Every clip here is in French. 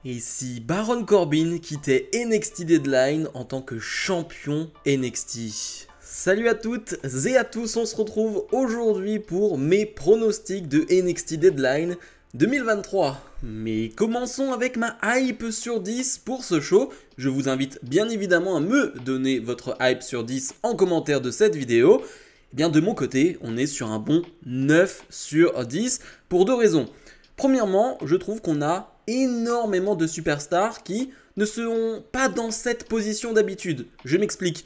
Et si Baron Corbin quittait NXT Deadline en tant que champion NXT? Salut à toutes et à tous, on se retrouve aujourd'hui pour mes pronostics de NXT Deadline 2023. Mais commençons avec ma hype sur 10 pour ce show. Je vous invite bien évidemment à me donner votre hype sur 10 en commentaire de cette vidéo. Et bien de mon côté, on est sur un bon 9 sur 10 pour deux raisons. Premièrement, je trouve qu'on a énormément de superstars qui ne seront pas dans cette position d'habitude. Je m'explique.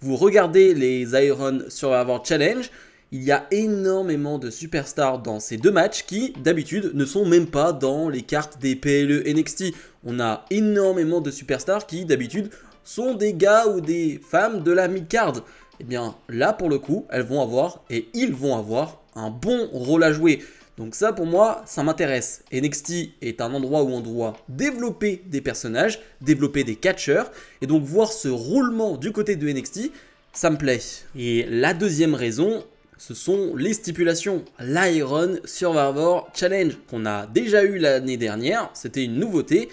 Vous regardez les Iron Survivor Challenge, il y a énormément de superstars dans ces deux matchs qui, d'habitude, ne sont même pas dans les cartes des PLE NXT. On a énormément de superstars qui, d'habitude, sont des gars ou des femmes de la mid-card. Et bien là, pour le coup, elles vont avoir et ils vont avoir un bon rôle à jouer. Donc ça pour moi, ça m'intéresse. NXT est un endroit où on doit développer des personnages, développer des catcheurs. Et donc voir ce roulement du côté de NXT, ça me plaît. Et la deuxième raison, ce sont les stipulations. L'Iron Survivor Challenge qu'on a déjà eu l'année dernière, c'était une nouveauté.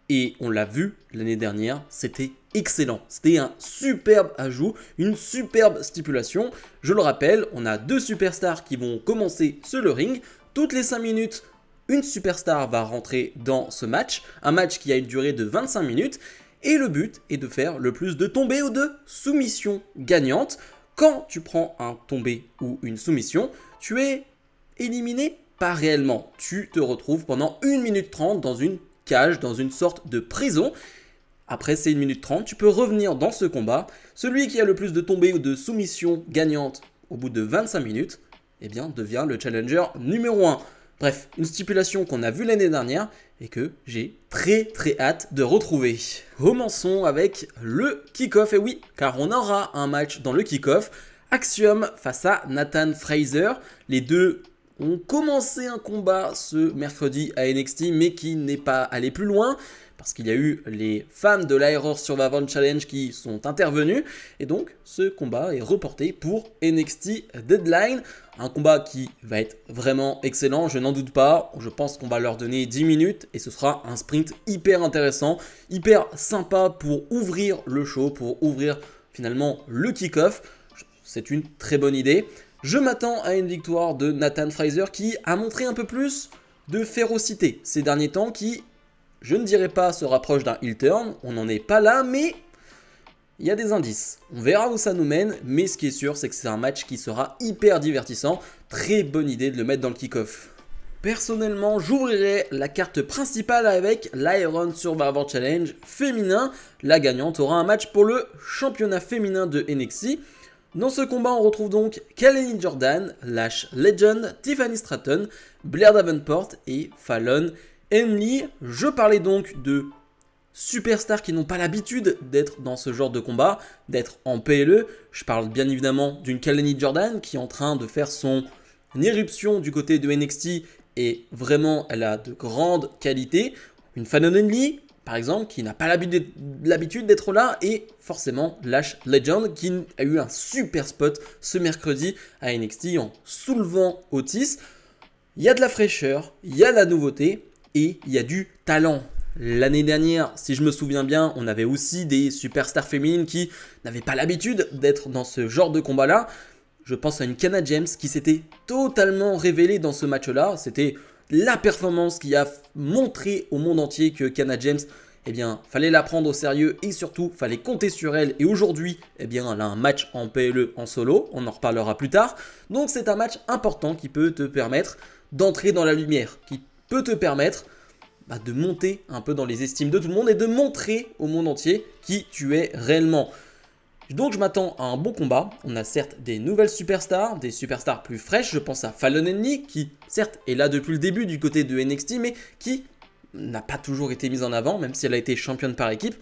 Et on l'a vu l'année dernière, c'était excellent. C'était un superbe ajout, une superbe stipulation. Je le rappelle, on a deux superstars qui vont commencer sur le ring. Toutes les 5 minutes, une superstar va rentrer dans ce match. Un match qui a une durée de 25 minutes. Et le but est de faire le plus de tombées ou de soumissions gagnantes. Quand tu prends un tombé ou une soumission, tu es éliminé pas réellement. Tu te retrouves pendant 1 minute 30 dans une cage, dans une sorte de prison. Après ces 1 minute 30, tu peux revenir dans ce combat. Celui qui a le plus de tombées ou de soumissions gagnantes au bout de 25 minutes, eh bien, devient le challenger numéro 1. Bref, une stipulation qu'on a vue l'année dernière et que j'ai très hâte de retrouver. Commençons avec le kick-off. Et oui, car on aura un match dans le kick-off. Axiom face à Nathan Fraser. Les deux ont commencé un combat ce mercredi à NXT, mais qui n'est pas allé plus loin. Parce qu'il y a eu les fans de l'Iron Survivor Challenge qui sont intervenus. Et donc, ce combat est reporté pour NXT Deadline. Un combat qui va être vraiment excellent, je n'en doute pas. Je pense qu'on va leur donner 10 minutes et ce sera un sprint hyper intéressant, hyper sympa pour ouvrir le show, pour ouvrir finalement le kick-off. C'est une très bonne idée. Je m'attends à une victoire de Nathan Fraser qui a montré un peu plus de férocité ces derniers temps, qui, je ne dirais pas, se rapproche d'un heel turn. On n'en est pas là, mais il y a des indices. On verra où ça nous mène, mais ce qui est sûr, c'est que c'est un match qui sera hyper divertissant. Très bonne idée de le mettre dans le kick-off. Personnellement, j'ouvrirai la carte principale avec l'Iron Survivor Challenge féminin. La gagnante aura un match pour le championnat féminin de NXT. Dans ce combat, on retrouve donc Kelly Jordan, Lash Legend, Tiffany Stratton, Blair Davenport et Fallon Henley. Je parlais donc de superstars qui n'ont pas l'habitude d'être dans ce genre de combat, d'être en PLE. Je parle bien évidemment d'une Kelly Jordan qui est en train de faire son éruption du côté de NXT et vraiment elle a de grandes qualités. Une Fallon Henley par exemple qui n'a pas l'habitude d'être là, et forcément Lash Legend qui a eu un super spot ce mercredi à NXT en soulevant Otis. Il y a de la fraîcheur, il y a de la nouveauté et il y a du talent. L'année dernière, si je me souviens bien, on avait aussi des superstars féminines qui n'avaient pas l'habitude d'être dans ce genre de combat-là. Je pense à une Kiana James qui s'était totalement révélée dans ce match-là. C'était la performance qui a montré au monde entier que Kiana James, eh bien, fallait la prendre au sérieux et surtout, fallait compter sur elle. Et aujourd'hui, eh bien, elle a un match en PLE en solo. On en reparlera plus tard. Donc, c'est un match important qui peut te permettre d'entrer dans la lumière, qui peut te permettre de monter un peu dans les estimes de tout le monde et de montrer au monde entier qui tu es réellement. Donc je m'attends à un bon combat. On a certes des nouvelles superstars, des superstars plus fraîches. Je pense à Fallon Henley qui certes est là depuis le début du côté de NXT, mais qui n'a pas toujours été mise en avant, même si elle a été championne par équipe.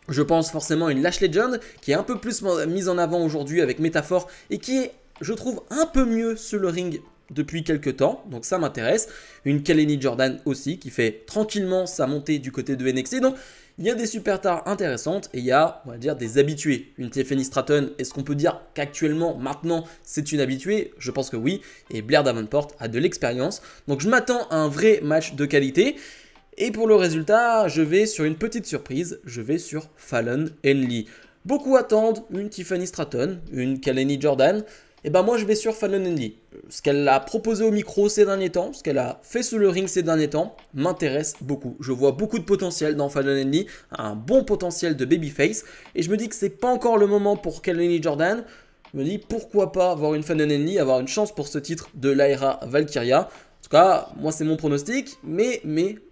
Je pense forcément à une Lash Legend qui est un peu plus mise en avant aujourd'hui avec Métaphore et qui est, je trouve, un peu mieux sur le ring depuis quelques temps, donc ça m'intéresse. Une Kelly Jordan aussi qui fait tranquillement sa montée du côté de NXT. Donc il y a des superstars intéressantes et il y a, on va dire, des habitués. Une Tiffany Stratton, est-ce qu'on peut dire qu'actuellement, maintenant, c'est une habituée? Je pense que oui. Et Blair Davenport a de l'expérience. Donc je m'attends à un vrai match de qualité. Et pour le résultat, je vais sur une petite surprise, je vais sur Fallon Henley. Beaucoup attendent une Tiffany Stratton, une Kalani Jordan. Et ben moi je vais sur Fallon Henley. Ce qu'elle a proposé au micro ces derniers temps, ce qu'elle a fait sous le ring ces derniers temps, m'intéresse beaucoup. Je vois beaucoup de potentiel dans Fallon Henley, un bon potentiel de babyface. Et je me dis que c'est pas encore le moment pour Kalani Jordan. Je me dis pourquoi pas avoir une Fallon Henley, avoir une chance pour ce titre de Lyra Valkyria. En tout cas, moi c'est mon pronostic, mais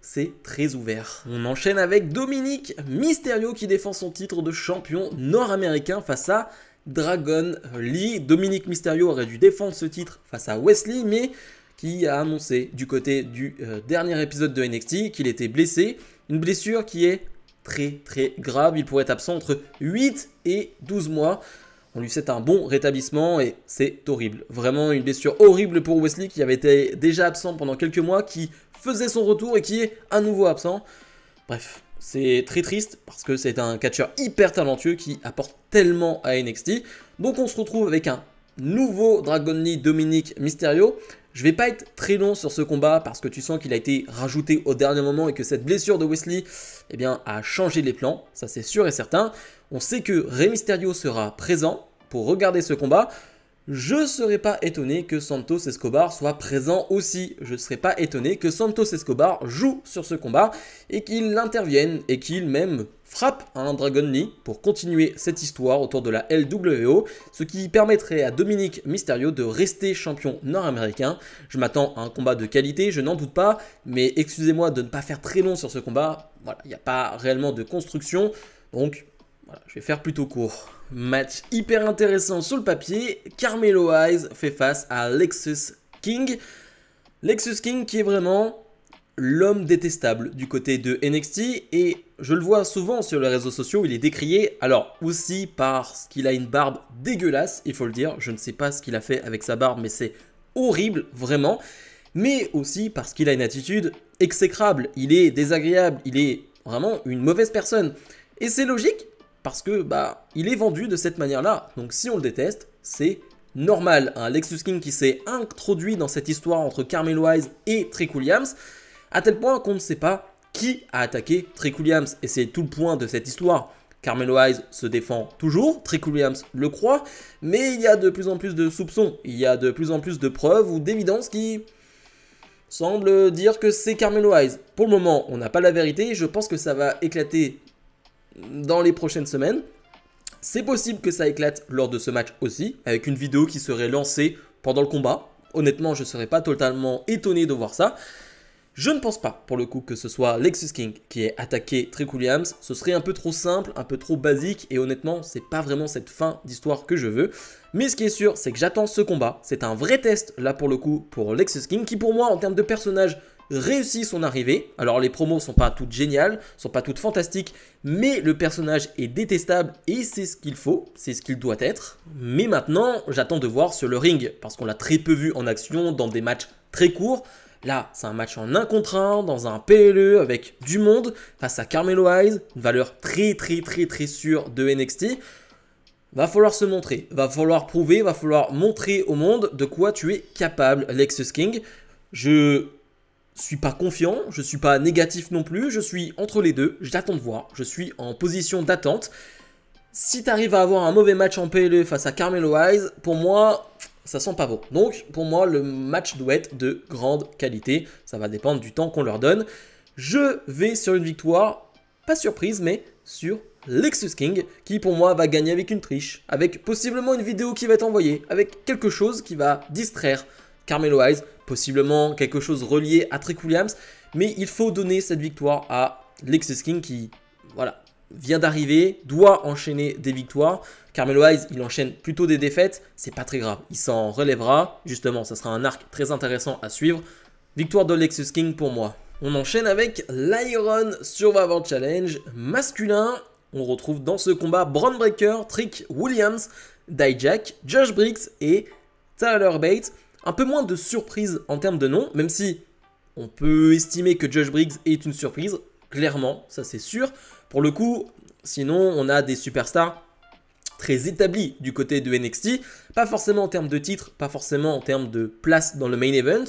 c'est très ouvert. On enchaîne avec Dominic Mysterio qui défend son titre de champion nord-américain face à Dragon Lee. Dominic Mysterio aurait dû défendre ce titre face à Wesley, mais qui a annoncé du côté du dernier épisode de NXT qu'il était blessé. Une blessure qui est très grave, il pourrait être absent entre 8 et 12 mois. On lui souhaite un bon rétablissement et c'est horrible. Vraiment une blessure horrible pour Wesley qui avait été déjà absent pendant quelques mois, qui faisait son retour et qui est à nouveau absent. Bref, c'est très triste parce que c'est un catcheur hyper talentueux qui apporte tellement à NXT. Donc on se retrouve avec un nouveau Dragon Lee Dominic Mysterio. Je vais pas être très long sur ce combat parce que tu sens qu'il a été rajouté au dernier moment et que cette blessure de Wesley eh bien, a changé les plans, ça c'est sûr et certain. On sait que Rey Mysterio sera présent pour regarder ce combat. Je ne serais pas étonné que Santos Escobar soit présent aussi. Je ne serais pas étonné que Santos Escobar joue sur ce combat et qu'il intervienne et qu'il même frappe un Dragon Lee pour continuer cette histoire autour de la LWO, ce qui permettrait à Dominic Mysterio de rester champion nord-américain. Je m'attends à un combat de qualité, je n'en doute pas, mais excusez-moi de ne pas faire très long sur ce combat. Voilà, il n'y a pas réellement de construction, donc voilà, je vais faire plutôt court. Match hyper intéressant sur le papier. Carmelo Hayes fait face à Lexus King. Lexus King qui est vraiment l'homme détestable du côté de NXT. Et je le vois souvent sur les réseaux sociaux, il est décrié. Alors aussi parce qu'il a une barbe dégueulasse, il faut le dire. Je ne sais pas ce qu'il a fait avec sa barbe, mais c'est horrible, vraiment. Mais aussi parce qu'il a une attitude exécrable. Il est désagréable, il est vraiment une mauvaise personne. Et c'est logique. Parce que il est vendu de cette manière-là. Donc si on le déteste, c'est normal. Un Lexus King qui s'est introduit dans cette histoire entre Carmelo Hayes et Trick Williams, à tel point qu'on ne sait pas qui a attaqué Trick Williams. Et c'est tout le point de cette histoire. Carmelo Hayes se défend toujours, Trick Williams le croit, mais il y a de plus en plus de soupçons. Il y a de plus en plus de preuves ou d'évidences qui semblent dire que c'est Carmelo Hayes. Pour le moment, on n'a pas la vérité. Je pense que ça va éclater dans les prochaines semaines. C'est possible que ça éclate lors de ce match aussi, avec une vidéo qui serait lancée pendant le combat. Honnêtement, je ne serais pas totalement étonné de voir ça. Je ne pense pas, pour le coup, que ce soit Lexus King qui ait attaqué Trick Williams. Ce serait un peu trop simple, un peu trop basique, et honnêtement, c'est pas vraiment cette fin d'histoire que je veux. Mais ce qui est sûr, c'est que j'attends ce combat. C'est un vrai test, là, pour le coup, pour Lexus King, qui pour moi, en termes de personnage, réussit son arrivée. Alors les promos sont pas toutes géniales, sont pas toutes fantastiques, mais le personnage est détestable et c'est ce qu'il faut, c'est ce qu'il doit être. Mais maintenant, j'attends de voir sur le ring, parce qu'on l'a très peu vu en action dans des matchs très courts. Là, c'est un match en 1 contre 1, dans un PLE avec du monde, face à Carmelo Hayes, une valeur très sûre de NXT. Va falloir se montrer, va falloir prouver, va falloir montrer au monde de quoi tu es capable, Lexus King. Je suis pas confiant, je suis pas négatif non plus, je suis entre les deux, j'attends de voir, je suis en position d'attente. Si tu arrives à avoir un mauvais match en PLE face à Carmelo Hayes, pour moi, ça sent pas bon. Donc, pour moi, le match doit être de grande qualité, ça va dépendre du temps qu'on leur donne. Je vais sur une victoire, pas surprise, mais sur Lexus King, qui pour moi va gagner avec une triche, avec possiblement une vidéo qui va être envoyée, avec quelque chose qui va distraire Carmelo Hayes, possiblement quelque chose relié à Trick Williams, mais il faut donner cette victoire à Lexus King qui, voilà, vient d'arriver, doit enchaîner des victoires. Carmelo Hayes, il enchaîne plutôt des défaites, c'est pas très grave, il s'en relèvera, justement, ça sera un arc très intéressant à suivre. Victoire de Lexus King pour moi. On enchaîne avec l'Iron Survivor Challenge masculin. On retrouve dans ce combat Bron Breakker, Trick Williams, Dijak, Josh Briggs et Tyler Bates. Un peu moins de surprise en termes de nom, même si on peut estimer que Josh Briggs est une surprise, clairement, ça c'est sûr. Pour le coup, sinon on a des superstars très établis du côté de NXT, pas forcément en termes de titre, pas forcément en termes de place dans le main event,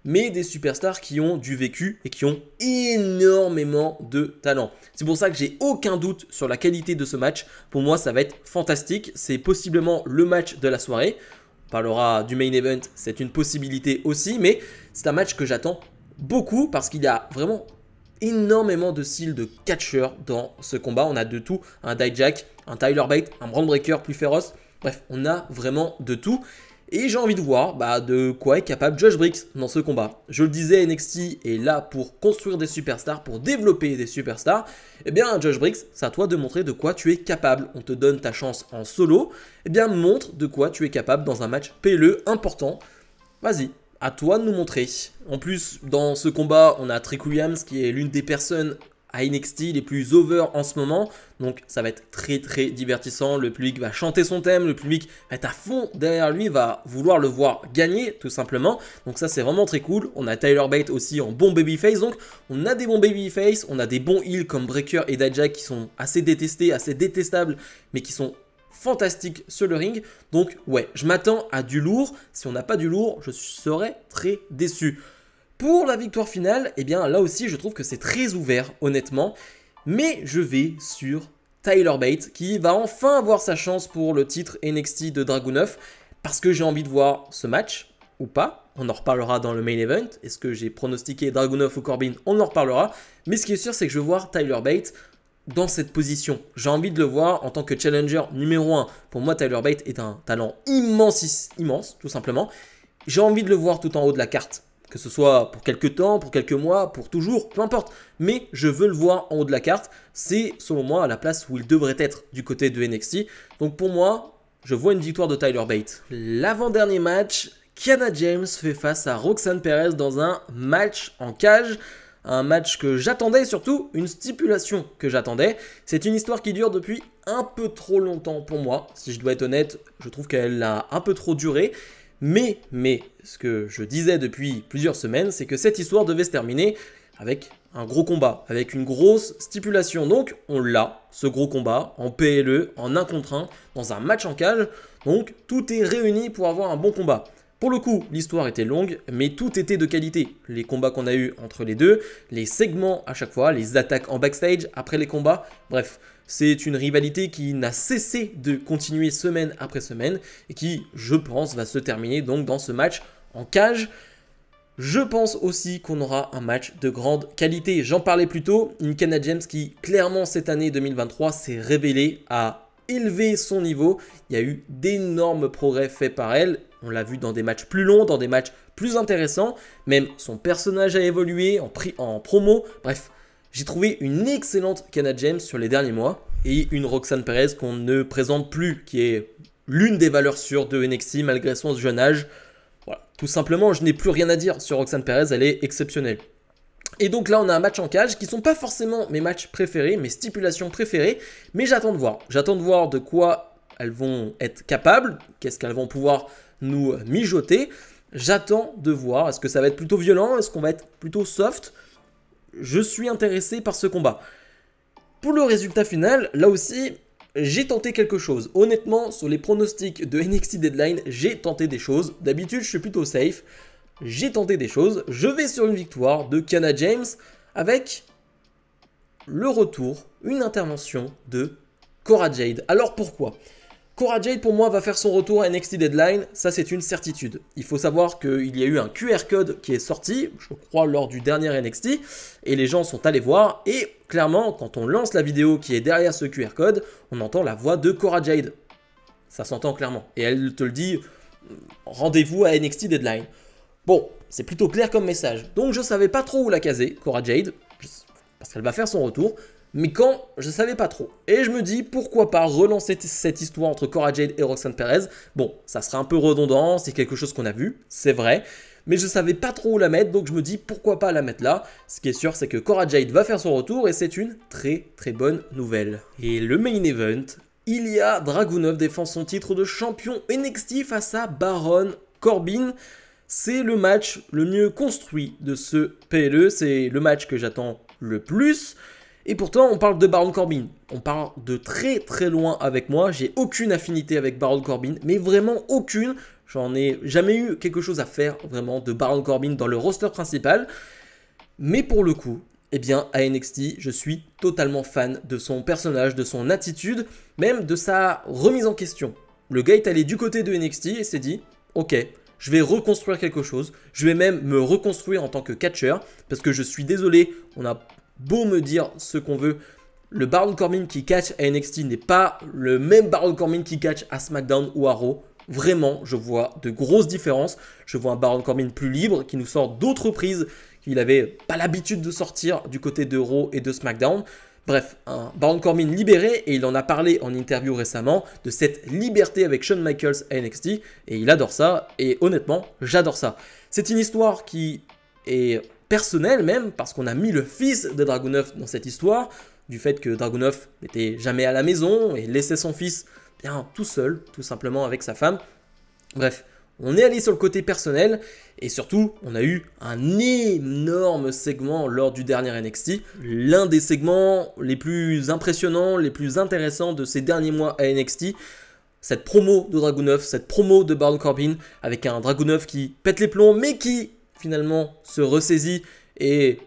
mais des superstars qui ont du vécu et qui ont énormément de talent. C'est pour ça que j'ai aucun doute sur la qualité de ce match. Pour moi, ça va être fantastique. C'est possiblement le match de la soirée. On parlera du main event, c'est une possibilité aussi, mais c'est un match que j'attends beaucoup parce qu'il y a vraiment énormément de styles de catcheurs dans ce combat. On a de tout, un Dijak, un Tyler Bate, un Bron Breakker plus féroce. Bref, on a vraiment de tout. Et j'ai envie de voir de quoi est capable Josh Briggs dans ce combat. Je le disais, NXT est là pour construire des superstars, pour développer des superstars. Eh bien, Josh Briggs, c'est à toi de montrer de quoi tu es capable. On te donne ta chance en solo. Eh bien, montre de quoi tu es capable dans un match PLE important. Vas-y, à toi de nous montrer. En plus, dans ce combat, on a Trick Williams qui est l'une des personnes à NXT les plus over en ce moment, donc ça va être très très divertissant. Le public va chanter son thème, le public va être à fond derrière lui, va vouloir le voir gagner tout simplement, donc ça c'est vraiment très cool. On a Tyler Bate aussi en bon babyface, donc on a des bons babyface, on a des bons heels comme Breakker et Dijak qui sont assez détestés, assez détestables, mais qui sont fantastiques sur le ring. Donc ouais, je m'attends à du lourd. Si on n'a pas du lourd, je serais très déçu. Pour la victoire finale, eh bien là aussi je trouve que c'est très ouvert honnêtement, mais je vais sur Tyler Bate qui va enfin avoir sa chance pour le titre NXT de Dragunov parce que j'ai envie de voir ce match ou pas. On en reparlera dans le main event. Est-ce que j'ai pronostiqué Dragunov ou Corbin? On en reparlera. Mais ce qui est sûr, c'est que je veux voir Tyler Bate dans cette position. J'ai envie de le voir en tant que challenger numéro 1. Pour moi, Tyler Bate est un talent immense, tout simplement. J'ai envie de le voir tout en haut de la carte. Que ce soit pour quelques temps, pour quelques mois, pour toujours, peu importe. Mais je veux le voir en haut de la carte. C'est, selon moi, à la place où il devrait être du côté de NXT. Donc pour moi, je vois une victoire de Tyler Bate. L'avant-dernier match, Kiana James fait face à Roxanne Perez dans un match en cage. Un match que j'attendais, surtout une stipulation que j'attendais. C'est une histoire qui dure depuis un peu trop longtemps pour moi. Si je dois être honnête, je trouve qu'elle a un peu trop duré. Mais ce que je disais depuis plusieurs semaines, c'est que cette histoire devait se terminer avec un gros combat, avec une grosse stipulation. Donc on l'a, ce gros combat, en PLE, en 1 contre 1, dans un match en cage. Donc tout est réuni pour avoir un bon combat. Pour le coup, l'histoire était longue, mais tout était de qualité. Les combats qu'on a eu entre les deux, les segments à chaque fois, les attaques en backstage après les combats, bref. C'est une rivalité qui n'a cessé de continuer semaine après semaine et qui, je pense, va se terminer donc dans ce match en cage. Je pense aussi qu'on aura un match de grande qualité. J'en parlais plus tôt, une Kiana James qui, clairement, cette année 2023, s'est révélée à élever son niveau. Il y a eu d'énormes progrès faits par elle. On l'a vu dans des matchs plus longs, dans des matchs plus intéressants. Même son personnage a évolué en promo. Bref. J'ai trouvé une excellente Kiana James sur les derniers mois et une Roxanne Perez qu'on ne présente plus, qui est l'une des valeurs sûres de NXT malgré son jeune âge. Voilà, tout simplement, je n'ai plus rien à dire sur Roxanne Perez, elle est exceptionnelle. Et donc là, on a un match en cage qui ne sont pas forcément mes matchs préférés, mes stipulations préférées, mais j'attends de voir. J'attends de voir de quoi elles vont être capables, qu'est-ce qu'elles vont pouvoir nous mijoter. J'attends de voir, est-ce que ça va être plutôt violent, est-ce qu'on va être plutôt soft? Je suis intéressé par ce combat. Pour le résultat final, là aussi, j'ai tenté quelque chose. Honnêtement, sur les pronostics de NXT Deadline, j'ai tenté des choses. D'habitude, je suis plutôt safe. J'ai tenté des choses. Je vais sur une victoire de Kiana James avec le retour, une intervention de Cora Jade. Alors pourquoi ? Cora Jade, pour moi, va faire son retour à NXT Deadline, ça c'est une certitude. Il faut savoir qu'il y a eu un QR code qui est sorti, je crois lors du dernier NXT, et les gens sont allés voir, et clairement, quand on lance la vidéo qui est derrière ce QR code, on entend la voix de Cora Jade. Ça s'entend clairement, et elle te le dit, rendez-vous à NXT Deadline. Bon, c'est plutôt clair comme message, donc je savais pas trop où la caser, Cora Jade, parce qu'elle va faire son retour. Mais quand, je ne savais pas trop. Et je me dis, pourquoi pas relancer cette histoire entre Cora Jade et Roxanne Perez. Bon, ça sera un peu redondant, c'est quelque chose qu'on a vu, c'est vrai. Mais je ne savais pas trop où la mettre, donc je me dis, pourquoi pas la mettre là. Ce qui est sûr, c'est que Cora Jade va faire son retour et c'est une très très bonne nouvelle. Et le main event, il y a Dragunov défend son titre de champion NXT face à Baron Corbin. C'est le match le mieux construit de ce PLE, c'est le match que j'attends le plus. Et pourtant, on parle de Baron Corbin. On parle de très très loin avec moi. J'ai aucune affinité avec Baron Corbin, mais vraiment aucune. J'en ai jamais eu quelque chose à faire vraiment de Baron Corbin dans le roster principal. Mais pour le coup, eh bien à NXT, je suis totalement fan de son personnage, de son attitude, même de sa remise en question. Le gars est allé du côté de NXT et s'est dit, ok, je vais reconstruire quelque chose, je vais même me reconstruire en tant que catcheur, parce que je suis désolé, on a beau me dire ce qu'on veut, le Baron Corbin qui catch à NXT n'est pas le même Baron Corbin qui catch à SmackDown ou à Raw. Vraiment, je vois de grosses différences. Je vois un Baron Corbin plus libre qui nous sort d'autres prises qu'il n'avait pas l'habitude de sortir du côté de Raw et de SmackDown. Bref, un Baron Corbin libéré, et il en a parlé en interview récemment, de cette liberté avec Shawn Michaels à NXT, et il adore ça, et honnêtement, j'adore ça. C'est une histoire qui est personnelle même, parce qu'on a mis le fils de Dragunov dans cette histoire, du fait que Dragunov n'était jamais à la maison, et laissait son fils bien tout seul, tout simplement avec sa femme. Bref, on est allé sur le côté personnel, et surtout, on a eu un énorme segment lors du dernier NXT. L'un des segments les plus impressionnants, les plus intéressants de ces derniers mois à NXT. Cette promo de Dragunov, cette promo de Baron Corbin, avec un Dragunov qui pète les plombs, mais qui finalement se ressaisit et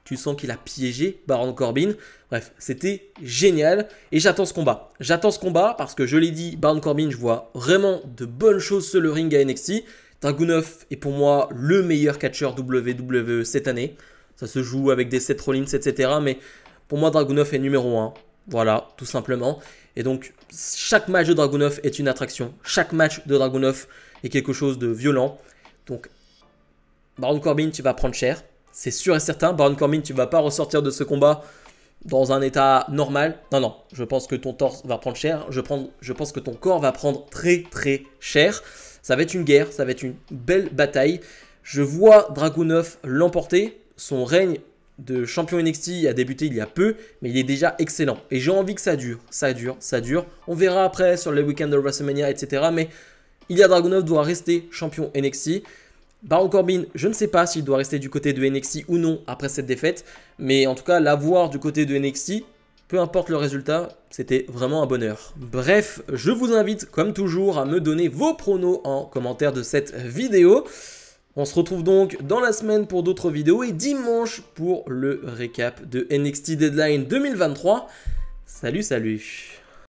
tu sens qu'il a piégé Baron Corbin. Bref, c'était génial et j'attends ce combat. J'attends ce combat parce que je l'ai dit, Baron Corbin, je vois vraiment de bonnes choses sur le ring à NXT. Dragunov est pour moi le meilleur catcheur WWE cette année. Ça se joue avec des Seth Rollins, etc. Mais pour moi, Dragunov est numéro 1. Voilà, tout simplement. Et donc, chaque match de Dragunov est une attraction. Chaque match de Dragunov est quelque chose de violent. Donc, Baron Corbin, tu vas prendre cher. C'est sûr et certain. Baron Corbin, tu ne vas pas ressortir de ce combat dans un état normal. Non, je pense que ton torse va prendre cher. Je pense que ton corps va prendre très très cher. Ça va être une guerre, ça va être une belle bataille. Je vois Dragunov l'emporter. Son règne de champion NXT a débuté il y a peu, mais il est déjà excellent. Et j'ai envie que ça dure, ça dure. On verra après sur les week-ends de WrestleMania, etc. Mais Ilya Dragunov doit rester champion NXT. Baron Corbin, je ne sais pas s'il doit rester du côté de NXT ou non après cette défaite. Mais en tout cas, l'avoir du côté de NXT, peu importe le résultat, c'était vraiment un bonheur. Bref, je vous invite comme toujours à me donner vos pronos en commentaire de cette vidéo. On se retrouve donc dans la semaine pour d'autres vidéos et dimanche pour le récap de NXT Deadline 2023. Salut, salut!